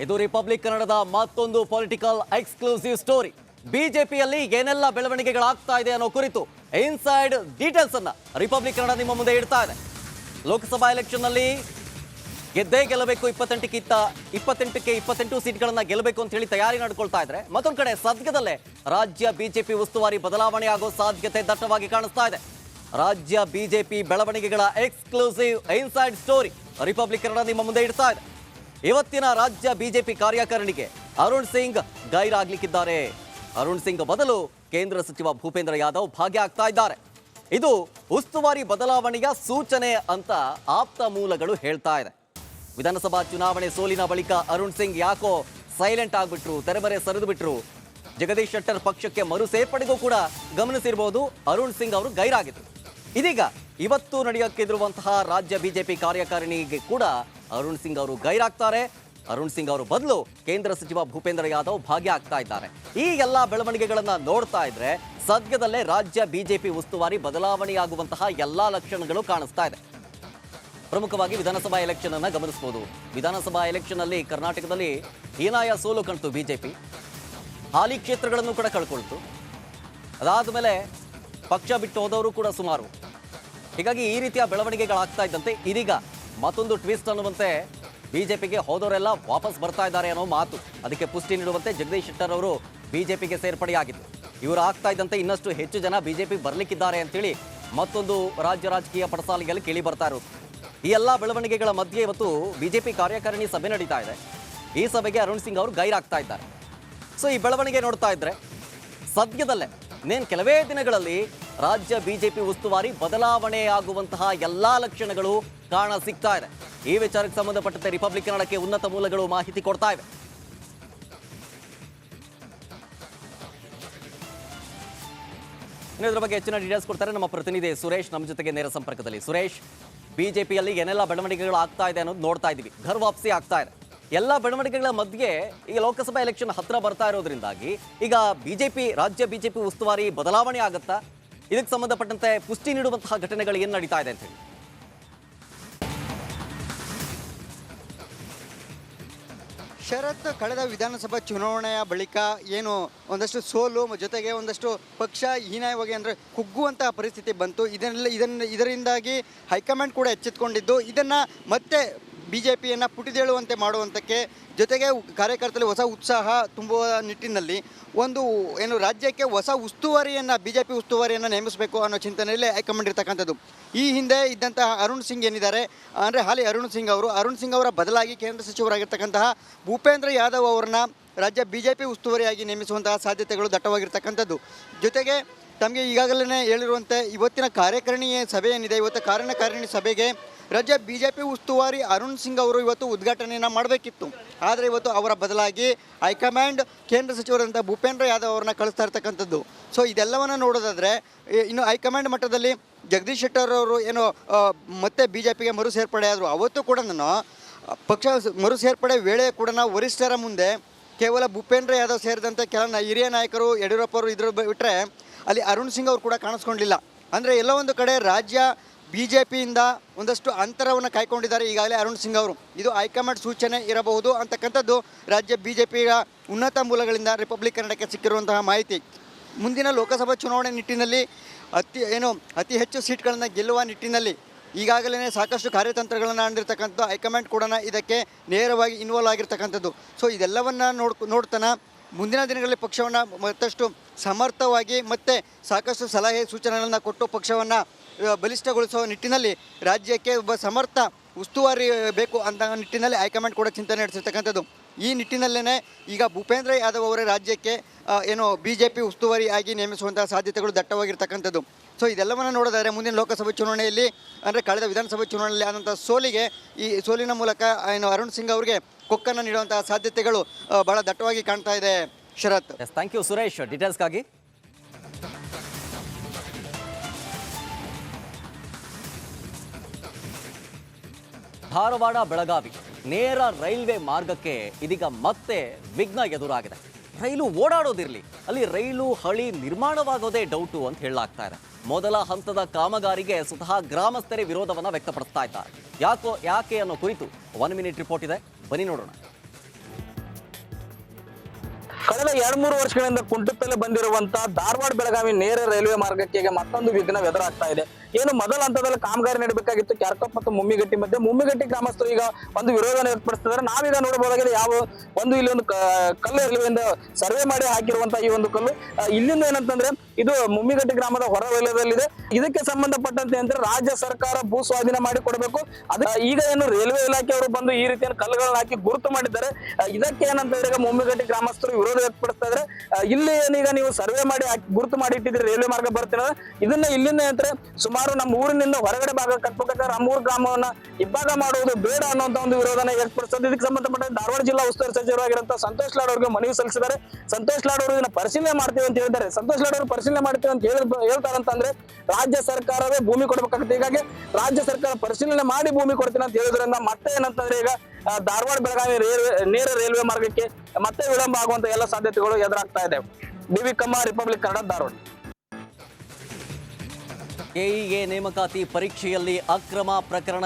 ಇದು ರಿಪಬ್ಲಿಕ್ ಕನ್ನಡದ ಮತ್ತೊಂದು ಪೊಲಿಟಿಕಲ್ ಎಕ್ಸ್ಕ್ಲೂಸಿವ್ ಸ್ಟೋರಿ. ಬಿಜೆಪಿಯಲ್ಲಿ ಏನೆಲ್ಲ ಬೆಳವಣಿಗೆಗಳಾಗ್ತಾ ಇದೆ ಅನ್ನೋ ಕುರಿತು ಇನ್ಸೈಡ್ ಡೀಟೇಲ್ಸ್ ಅನ್ನ ರಿಪಬ್ಲಿಕ್ ಕನ್ನಡ ನಿಮ್ಮ ಮುಂದೆ ಇಡ್ತಾ ಇದೆ. ಲೋಕಸಭಾ ಎಲೆಕ್ಷನ್ ನಲ್ಲಿ ಗೆದ್ದೇ ಗೆಲ್ಲಬೇಕು, 28ಕ್ಕೆ 28 ಸೀಟ್ಗಳನ್ನ ಗೆಲ್ಲಬೇಕು ಅಂತ ಹೇಳಿ ತಯಾರಿ ನಡ್ಕೊಳ್ತಾ ಇದ್ರೆ, ಮತ್ತೊಂದು ಕಡೆ ಸದ್ಯದಲ್ಲೇ ರಾಜ್ಯ ಬಿಜೆಪಿ ಉಸ್ತುವಾರಿ ಬದಲಾವಣೆ ಆಗೋ ಸಾಧ್ಯತೆ ದಟ್ಟವಾಗಿ ಕಾಣಿಸ್ತಾ ಇದೆ. ರಾಜ್ಯ ಬಿಜೆಪಿ ಬೆಳವಣಿಗೆಗಳ exclusive inside story republic Kannada ನಿಮ್ಮ ಮುಂದೆ ಇಡ್ತಾ ಇದೆ. ಇವತ್ತಿನ ರಾಜ್ಯ ಬಿಜೆಪಿ ಕಾರ್ಯಕಾರಿಣಿಗೆ ಅರುಣ್ ಸಿಂಗ್ ಗೈರಾಗ್ಲಿಕ್ಕಿದ್ದಾರೆ. ಅರುಣ್ ಸಿಂಗ್ ಬದಲು ಕೇಂದ್ರ ಸಚಿವ ಭೂಪೇಂದ್ರ ಯಾದವ್ ಭಾಗಿಯಾಗ್ತಾ ಇದ್ದಾರೆ. ಇದು ಉಸ್ತುವಾರಿ ಬದಲಾವಣೆಯ ಸೂಚನೆ ಅಂತ ಆಪ್ತ ಮೂಲಗಳು ಹೇಳ್ತಾ ಇದೆ. ವಿಧಾನಸಭಾ ಚುನಾವಣೆ ಸೋಲಿನ ಬಳಿಕ ಅರುಣ್ ಸಿಂಗ್ ಯಾಕೋ ಸೈಲೆಂಟ್ ಆಗ್ಬಿಟ್ರು, ತೆರೆಮರೆ ಸರಿದು ಬಿಟ್ರು. ಜಗದೀಶ್ ಶೆಟ್ಟರ್ ಪಕ್ಷಕ್ಕೆ ಮರು ಸೇರ್ಪಡೆಗೂ ಕೂಡ ಗಮನಿಸಿರಬಹುದು ಅರುಣ್ ಸಿಂಗ್ ಅವರು ಗೈರಾಗಿದ್ರು. ಇದೀಗ ಇವತ್ತು ನಡೆಯಕ್ಕಿರುವಂತಹ ರಾಜ್ಯ ಬಿಜೆಪಿ ಕಾರ್ಯಕಾರಿಣಿಗೆ ಕೂಡ ಅರುಣ್ ಸಿಂಗ್ ಅವರು ಗೈರಾಗ್ತಾರೆ. ಅರುಣ್ ಸಿಂಗ್ ಅವರು ಬದಲು ಕೇಂದ್ರ ಸಚಿವ ಭೂಪೇಂದ್ರ ಯಾದವ್ ಭಾಗಿಯಾಗ್ತಾ ಇದ್ದಾರೆ. ಈ ಎಲ್ಲ ಬೆಳವಣಿಗೆಗಳನ್ನ ನೋಡ್ತಾ ಇದ್ರೆ ಸದ್ಯದಲ್ಲೇ ರಾಜ್ಯ ಬಿಜೆಪಿ ಉಸ್ತುವಾರಿ ಬದಲಾವಣೆಯಾಗುವಂತಹ ಎಲ್ಲಾ ಲಕ್ಷಣಗಳು ಕಾಣಿಸ್ತಾ ಇದೆ. ಪ್ರಮುಖವಾಗಿ ವಿಧಾನಸಭಾ ಎಲೆಕ್ಷನ್ ಅನ್ನ ಗಮನಿಸಬಹುದು. ವಿಧಾನಸಭಾ ಎಲೆಕ್ಷನ್ ಅಲ್ಲಿ ಕರ್ನಾಟಕದಲ್ಲಿ ಹೀನಾಯ ಸೋಲು ಕಂಡು ಬಿಜೆಪಿ ಹಾಲಿ ಕ್ಷೇತ್ರಗಳನ್ನು ಕೂಡ ಕಳ್ಕೊಳ್ತು. ಅದಾದ ಮೇಲೆ ಪಕ್ಷ ಬಿಟ್ಟು ಹೋದವರು ಕೂಡ ಸುಮಾರು. ಹೀಗಾಗಿ ಈ ರೀತಿಯ ಬೆಳವಣಿಗೆಗಳಾಗ್ತಾ ಇದ್ದಂತೆ ಇದೀಗ ಮತ್ತೊಂದು ಟ್ವಿಸ್ಟ್ ಅನ್ನುವಂತೆ ಬಿಜೆಪಿಗೆ ಹೋದವರೆಲ್ಲ ವಾಪಸ್ ಬರ್ತಾ ಇದ್ದಾರೆ ಅನ್ನೋ ಮಾತು. ಅದಕ್ಕೆ ಪುಷ್ಟಿ ನೀಡುವಂತೆ ಜಗದೀಶ್ ಶೆಟ್ಟರ್ ಅವರು ಬಿಜೆಪಿಗೆ ಸೇರ್ಪಡೆಯಾಗಿದ್ದು, ಇವರು ಆಗ್ತಾ ಇದ್ದಂತೆ ಇನ್ನಷ್ಟು ಹೆಚ್ಚು ಜನ ಬಿಜೆಪಿ ಬರ್ಲಿಕ್ಕಿದ್ದಾರೆ ಅಂತೇಳಿ ಮತ್ತೊಂದು ರಾಜ್ಯ ರಾಜಕೀಯ ಪಡಸಾಲಿಗೆಯಲ್ಲಿ ಕೇಳಿ ಬರ್ತಾ ಇರೋದು. ಈ ಎಲ್ಲ ಬೆಳವಣಿಗೆಗಳ ಮಧ್ಯೆ ಇವತ್ತು ಬಿಜೆಪಿ ಕಾರ್ಯಕಾರಿಣಿ ಸಭೆ ನಡೀತಾ ಇದೆ. ಈ ಸಭೆಗೆ ಅರುಣ್ ಸಿಂಗ್ ಅವರು ಗೈರಾಗ್ತಾ ಇದ್ದಾರೆ. ಸೊ ಈ ಬೆಳವಣಿಗೆ ನೋಡ್ತಾ ಇದ್ರೆ ಸದ್ಯದಲ್ಲೇ ಇನ್ನೇನು ಕೆಲವೇ ದಿನಗಳಲ್ಲಿ ರಾಜ್ಯ ಬಿಜೆಪಿ ಉಸ್ತುವಾರಿ ಬದಲಾವಣೆ ಆಗುವಂತಹ ಎಲ್ಲಾ ಲಕ್ಷಣಗಳು ಕಾಣ ಸಿಗ್ತಾ ಇದೆ. ಈ ವಿಚಾರಕ್ಕೆ ಸಂಬಂಧಪಟ್ಟಂತೆ ರಿಪಬ್ಲಿಕ್ ಕನ್ನಡಕ್ಕೆ ಉನ್ನತ ಮೂಲಗಳು ಮಾಹಿತಿ ಕೊಡ್ತಾ ಇವೆ. ಇದರ ಬಗ್ಗೆ ಹೆಚ್ಚಿನ ಡೀಟೇಲ್ಸ್ ಕೊಡ್ತಾರೆ ನಮ್ಮ ಪ್ರತಿನಿಧಿ ಸುರೇಶ್, ನಮ್ಮ ಜೊತೆಗೆ ನೇರ ಸಂಪರ್ಕದಲ್ಲಿ. ಸುರೇಶ್, ಬಿಜೆಪಿಯಲ್ಲಿ ಏನೆಲ್ಲ ಬೆಳವಣಿಗೆಗಳು ಆಗ್ತಾ ಇದೆ ಅನ್ನೋದು ನೋಡ್ತಾ ಇದ್ದೀವಿ. ಘರ್ ವಾಪಸಿ ಆಗ್ತಾ ಇದೆ. ಎಲ್ಲ ಬೆಳವಣಿಗೆಗಳ ಮಧ್ಯೆ ಈಗ ಲೋಕಸಭಾ ಎಲೆಕ್ಷನ್ ಹತ್ರ ಬರ್ತಾ ಇರೋದ್ರಿಂದಾಗಿ ಈಗ ರಾಜ್ಯ ಬಿಜೆಪಿ ಉಸ್ತುವಾರಿ ಬದಲಾವಣೆ ಆಗುತ್ತಾ? ಇದಕ್ಕೆ ಸಂಬಂಧಪಟ್ಟಂತೆ ಪುಷ್ಟಿ ನೀಡುವಂತಹ ಘಟನೆಗಳು ಏನು ನಡೀತಾ ಇದೆ ಅಂತ ಹೇಳಿ? ಶರತ್, ಕಳೆದ ವಿಧಾನಸಭಾ ಚುನಾವಣೆಯ ಬಳಿಕ ಏನು ಒಂದಷ್ಟು ಸೋಲು ಜೊತೆಗೆ ಒಂದಷ್ಟು ಪಕ್ಷ ಹೀನಾಯವಾಗಿ ಅಂದರೆ ಕುಗ್ಗುವಂತಹ ಪರಿಸ್ಥಿತಿ ಬಂತು. ಇದರಿಂದಾಗಿ ಹೈಕಮಾಂಡ್ ಕೂಡ ಎಚ್ಚೆತ್ತುಕೊಂಡಿದ್ದು ಇದನ್ನು ಮತ್ತೆ ಬಿಜೆಪಿಯನ್ನು ಪುಟಿದೇಳುವಂತೆ ಮಾಡುವಂತಕ್ಕೆ, ಜೊತೆಗೆ ಕಾರ್ಯಕರ್ತರಲ್ಲಿ ಹೊಸ ಉತ್ಸಾಹ ತುಂಬುವ ನಿಟ್ಟಿನಲ್ಲಿ ಒಂದು ಏನು ರಾಜ್ಯಕ್ಕೆ ಹೊಸ ಉಸ್ತುವಾರಿಯನ್ನು ಬಿಜೆಪಿ ಉಸ್ತುವಾರಿಯನ್ನು ನೇಮಿಸಬೇಕು ಅನ್ನೋ ಚಿಂತನೆಯಲ್ಲಿ ಹೈಕಮಾಂಡ್ ಇರ್ತಕ್ಕಂಥದ್ದು. ಈ ಹಿಂದೆ ಇದ್ದಂತಹ ಅರುಣ್ ಸಿಂಗ್ ಏನಿದ್ದಾರೆ ಅಂದರೆ ಹಾಲಿ ಅರುಣ್ ಸಿಂಗ್ ಅವರ ಬದಲಾಗಿ ಕೇಂದ್ರ ಸಚಿವರಾಗಿರ್ತಕ್ಕಂತಹ ಭೂಪೇಂದ್ರ ಯಾದವ್ ಅವರನ್ನ ರಾಜ್ಯ ಬಿಜೆಪಿ ಉಸ್ತುವಾರಿಯಾಗಿ ನೇಮಿಸುವಂತಹ ಸಾಧ್ಯತೆಗಳು ದಟ್ಟವಾಗಿರ್ತಕ್ಕಂಥದ್ದು. ಜೊತೆಗೆ ತಮಗೆ ಈಗಾಗಲೇ ಹೇಳಿರುವಂತೆ ಇವತ್ತಿನ ಕಾರ್ಯಕಾರಿಣಿ ಸಭೆ ಏನಿದೆ, ಇವತ್ತು ಕಾರ್ಯಕಾರಿಣಿ ಸಭೆಗೆ ರಾಜ್ಯ ಬಿಜೆಪಿ ಉಸ್ತುವಾರಿ ಅರುಣ್ ಸಿಂಗ್ ಅವರು ಇವತ್ತು ಉದ್ಘಾಟನೆಯನ್ನು ಮಾಡಬೇಕಿತ್ತು. ಆದರೆ ಇವತ್ತು ಅವರ ಬದಲಾಗಿ ಹೈಕಮಾಂಡ್ ಕೇಂದ್ರ ಸಚಿವರಂಥ ಭೂಪೇಂದ್ರ ಯಾದವ್ ಅವರನ್ನ ಕಳಿಸ್ತಾ ಇರ್ತಕ್ಕಂಥದ್ದು. ಸೊ ಇದೆಲ್ಲವನ್ನು ನೋಡೋದಾದರೆ ಇನ್ನು ಹೈಕಮಾಂಡ್ ಮಟ್ಟದಲ್ಲಿ ಜಗದೀಶ್ ಶೆಟ್ಟರ್ ಅವರು ಏನು ಮತ್ತೆ ಬಿಜೆಪಿಗೆ ಮರು ಸೇರ್ಪಡೆ ಆದರು. ಅವತ್ತು ಕೂಡ ಪಕ್ಷ ಮರು ಸೇರ್ಪಡೆ ವೇಳೆ ಕೂಡ ವರಿಷ್ಠರ ಮುಂದೆ ಕೇವಲ ಭೂಪೇಂದ್ರ ಯಾದವ್ ಸೇರಿದಂತೆ ಕೆಲ ಹಿರಿಯ ನಾಯಕರು ಯಡಿಯೂರಪ್ಪ ಅವರು ಇದ್ರ ಬಿಟ್ಟರೆ ಅಲ್ಲಿ ಅರುಣ್ ಸಿಂಗ್ ಅವರು ಕೂಡ ಕಾಣಿಸ್ಕೊಂಡಿಲ್ಲ. ಅಂದರೆ ಎಲ್ಲ ಒಂದು ಕಡೆ ರಾಜ್ಯ ಬಿಜೆಪಿಯಿಂದ ಒಂದಷ್ಟು ಅಂತರವನ್ನು ಕಾಯ್ಕೊಂಡಿದ್ದಾರೆ ಈಗಾಗಲೇ ಅರುಣ್ ಸಿಂಗ್ ಅವರು. ಇದು ಹೈಕಮಾಂಡ್ ಸೂಚನೆ ಇರಬಹುದು ಅಂತಕ್ಕಂಥದ್ದು ರಾಜ್ಯ ಬಿಜೆಪಿಯ ಉನ್ನತ ಮೂಲಗಳಿಂದ ರಿಪಬ್ಲಿಕ್ ಕನ್ನಡಕ್ಕೆ ಸಿಕ್ಕಿರುವಂತಹ ಮಾಹಿತಿ. ಮುಂದಿನ ಲೋಕಸಭಾ ಚುನಾವಣೆ ನಿಟ್ಟಿನಲ್ಲಿ ಅತಿ ಹೆಚ್ಚು ಸೀಟ್ಗಳನ್ನು ಗೆಲ್ಲುವ ನಿಟ್ಟಿನಲ್ಲಿ ಈಗಾಗಲೇ ಸಾಕಷ್ಟು ಕಾರ್ಯತಂತ್ರಗಳನ್ನು ಅಂದಿರ್ತಕ್ಕಂಥ ಹೈಕಮಾಂಡ್ ಕೂಡ ಇದಕ್ಕೆ ನೇರವಾಗಿ ಇನ್ವಾಲ್ವ್ ಆಗಿರ್ತಕ್ಕಂಥದ್ದು. ಸೊ ಇದೆಲ್ಲವನ್ನು ನೋಡ್ತಾನೆ ಮುಂದಿನ ದಿನಗಳಲ್ಲಿ ಪಕ್ಷವನ್ನು ಮತ್ತಷ್ಟು ಸಮರ್ಥವಾಗಿ ಮತ್ತು ಸಾಕಷ್ಟು ಸಲಹೆ ಸೂಚನೆಗಳನ್ನು ಕೊಟ್ಟು ಪಕ್ಷವನ್ನು ಬಲಿಷ್ಠಗೊಳಿಸುವ ನಿಟ್ಟಿನಲ್ಲಿ ರಾಜ್ಯಕ್ಕೆ ಒಬ್ಬ ಸಮರ್ಥ ಉಸ್ತುವಾರಿ ಬೇಕು ಅಂತ ನಿಟ್ಟಿನಲ್ಲಿ ಹೈಕಮಾಂಡ್ ಕೂಡ ಚಿಂತನೆ ನಡೆಸಿರ್ತಕ್ಕಂಥದ್ದು. ಈ ನಿಟ್ಟಿನಲ್ಲೇ ಈಗ ಭೂಪೇಂದ್ರ ಯಾದವ್ ಅವರೇ ರಾಜ್ಯಕ್ಕೆ ಬಿಜೆಪಿ ಉಸ್ತುವಾರಿ ಆಗಿ ನೇಮಿಸುವಂತಹ ಸಾಧ್ಯತೆಗಳು ದಟ್ಟವಾಗಿರ್ತಕ್ಕಂಥದ್ದು. ಸೊ ಇದೆಲ್ಲವನ್ನು ನೋಡೋದಾದರೆ ಮುಂದಿನ ಲೋಕಸಭೆ ಚುನಾವಣೆಯಲ್ಲಿ ಅಂದರೆ ಕಳೆದ ವಿಧಾನಸಭೆ ಚುನಾವಣೆಯಲ್ಲಿ ಆದಂಥ ಸೋಲಿಗೆ ಈ ಸೋಲಿನ ಮೂಲಕ ಅರುಣ್ ಸಿಂಗ್ ಅವರಿಗೆ ಕೊಕ್ಕನ್ನು ನೀಡುವಂತಹ ಸಾಧ್ಯತೆಗಳು ಬಹಳ ದಟ್ಟವಾಗಿ ಕಾಣ್ತಾ ಇದೆ. ಶರತ್, ಥ್ಯಾಂಕ್ ಯು ಸುರೇಶ್ ಡೀಟೇಲ್ಸ್ಗಾಗಿ. ಧಾರವಾಡ ಬೆಳಗಾವಿ ನೇರ ರೈಲ್ವೆ ಮಾರ್ಗಕ್ಕೆ ಇದೀಗ ಮತ್ತೆ ವಿಘ್ನ ಎದುರಾಗಿದೆ. ರೈಲು ಓಡಾಡೋದಿರಲಿ, ಅಲ್ಲಿ ರೈಲು ಹಳಿ ನಿರ್ಮಾಣವಾಗೋದೇ ಡೌಟು ಅಂತ ಹೇಳಲಾಗ್ತಾ ಇದೆ. ಮೊದಲ ಹಂತದ ಕಾಮಗಾರಿಗೆ ಸ್ವತಃ ಗ್ರಾಮಸ್ಥರೇ ವಿರೋಧವನ್ನು ವ್ಯಕ್ತಪಡಿಸ್ತಾ ಇದ್ದಾರೆ. ಯಾಕೆ ಅನ್ನೋ ಕುರಿತು 1 ಮಿನಿಟ್ ರಿಪೋರ್ಟ್ ಇದೆ, ಬನ್ನಿ ನೋಡೋಣ. ಕಳೆದ 2-3 ವರ್ಷಗಳಿಂದ ಕುಂಟುತ್ತಲೇ ಬಂದಿರುವಂತ ಧಾರವಾಡ ಬೆಳಗಾವಿ ನೇರ ರೈಲ್ವೆ ಮಾರ್ಗಕ್ಕೆ ಈಗ ಮತ್ತೊಂದು ವಿಘ್ನ ಎದುರಾಗ್ತಾ ಇದೆ. ಏನು ಮೊದಲ ಹಂತದಲ್ಲಿ ಕಾಮಗಾರಿ ನಡೆಯಬೇಕಾಗಿತ್ತು ಕ್ಯಾರ್ಕಪ್ ಮತ್ತು ಮುಮ್ಮಿಗಟ್ಟಿ ಮಧ್ಯೆ. ಮುಮ್ಮಿಗಟ್ಟಿ ಗ್ರಾಮಸ್ಥರು ಈಗ ಒಂದು ವಿರೋಧನ ವ್ಯಕ್ತಪಡಿಸ್ತಿದ್ದಾರೆ. ನಾವೀಗ ನೋಡಬಹುದಾಗಿದೆ ಯಾವ ಇಲ್ಲಿ ಒಂದು ಕಲ್ಲು ರೈಲ್ವೆಯಿಂದ ಸರ್ವೆ ಮಾಡಿ ಹಾಕಿರುವಂತಹ ಈ ಒಂದು ಕಲ್ಲು ಇಲ್ಲಿಂದ ಏನಂತಂದ್ರೆ ಇದು ಮುಮ್ಮಿಗಟ್ಟಿ ಗ್ರಾಮದ ಹೊರ ವಲಯದಲ್ಲಿದೆ. ಇದಕ್ಕೆ ಸಂಬಂಧಪಟ್ಟಂತೆ ಅಂದ್ರೆ ರಾಜ್ಯ ಸರ್ಕಾರ ಭೂ ಸ್ವಾಧೀನ ಮಾಡಿ ಕೊಡಬೇಕು. ಅದ ಈಗ ಏನು ರೈಲ್ವೆ ಇಲಾಖೆಯವರು ಬಂದು ಈ ರೀತಿಯ ಕಲ್ಲುಗಳನ್ನ ಹಾಕಿ ಗುರುತು ಮಾಡಿದ್ದಾರೆ. ಇದಕ್ಕೆ ಏನಂತಂದ್ರೆ ಈಗ ಮುಮ್ಮಿಗಟ್ಟಿ ಗ್ರಾಮಸ್ಥರು ವಿರೋಧ ವ್ಯಕ್ತಪಡಿಸ್ತಾ ಇದ್ದಾರೆ. ಇಲ್ಲಿ ಏನೀಗ ನೀವು ಸರ್ವೆ ಮಾಡಿ ಗುರುತು ಮಾಡಿ ಇಟ್ಟಿದ್ರೆ ರೈಲ್ವೆ ಮಾರ್ಗ ಬರ್ತಿರ ಇದನ್ನ ಇಲ್ಲಿಂದ ಅಂದ್ರೆ ಸುಮಾರು ನಮ್ಮ ಊರಿನಿಂದ ಹೊರಗಡೆ ಭಾಗ ಕಟ್ಬೇಕಾದ್ರೆ ನಮ್ಮ ಊರ್ ಗ್ರಾಮವನ್ನ ಇಬ್ಬಾಗ ಮಾಡುವುದು ಬೇಡ ಅನ್ನುವಂತ ಒಂದು ವಿರೋಧನ ವ್ಯಕ್ತಪಡಿಸ್ತದೆ. ಇದಕ್ಕೆ ಸಂಬಂಧಪಟ್ಟ ಧಾರವಾಡ ಜಿಲ್ಲಾ ಉಸ್ತುವಾರಿ ಸಚಿವರಾಗಿರುವಂತಹ ಸಂತೋಷ್ ಲಾಡ್ ಅವರಿಗೆ ಮನವಿ ಸಲ್ಲಿಸಿದ್ದಾರೆ. ಸಂತೋಷ್ ಲಾಡ್ ಅವರು ಇದನ್ನ ಪರಿಶೀಲನೆ ಮಾಡ್ತೀವಿ ಅಂತ ಹೇಳಿದ್ದಾರೆ. ಸಂತೋಷ್ ಲಾಡ್ ಅವರು ಪರಿಶೀಲನೆ ಮಾಡ್ತೀವಿ ಅಂತ ಹೇಳ್ತಾರಂತಂದ್ರೆ ರಾಜ್ಯ ಸರ್ಕಾರವೇ ಭೂಮಿ ಕೊಡಬೇಕಾಗುತ್ತೆ. ಹೀಗಾಗಿ ರಾಜ್ಯ ಸರ್ಕಾರ ಪರಿಶೀಲನೆ ಮಾಡಿ ಭೂಮಿ ಕೊಡ್ತೀನಿ ಅಂತ ಹೇಳಿದ್ರಿಂದ ಮತ್ತೆ ಏನಂತಂದ್ರೆ ಈಗ ಧಾರವಾಡ ಬೆಳಗಾವಿ ನೇರ ರೈಲ್ವೆ ಮಾರ್ಗಕ್ಕೆ ಮತ್ತೆ ವಿಳಂಬ ಆಗುವಂತ ಎಲ್ಲ ಸಾಧ್ಯತೆಗಳು ಎದುರಾಗ್ತಾ ಇದೆ. ಡಿ.ವಿ. ಕಮ್ಮ, ರಿಪಬ್ಲಿಕ್ ಕನ್ನಡ, ಧಾರವಾಡ. ಕೆಇಎ ನೇಮಕಾತಿ ಪರೀಕ್ಷೆಯಲ್ಲಿ ಅಕ್ರಮ ಪ್ರಕರಣ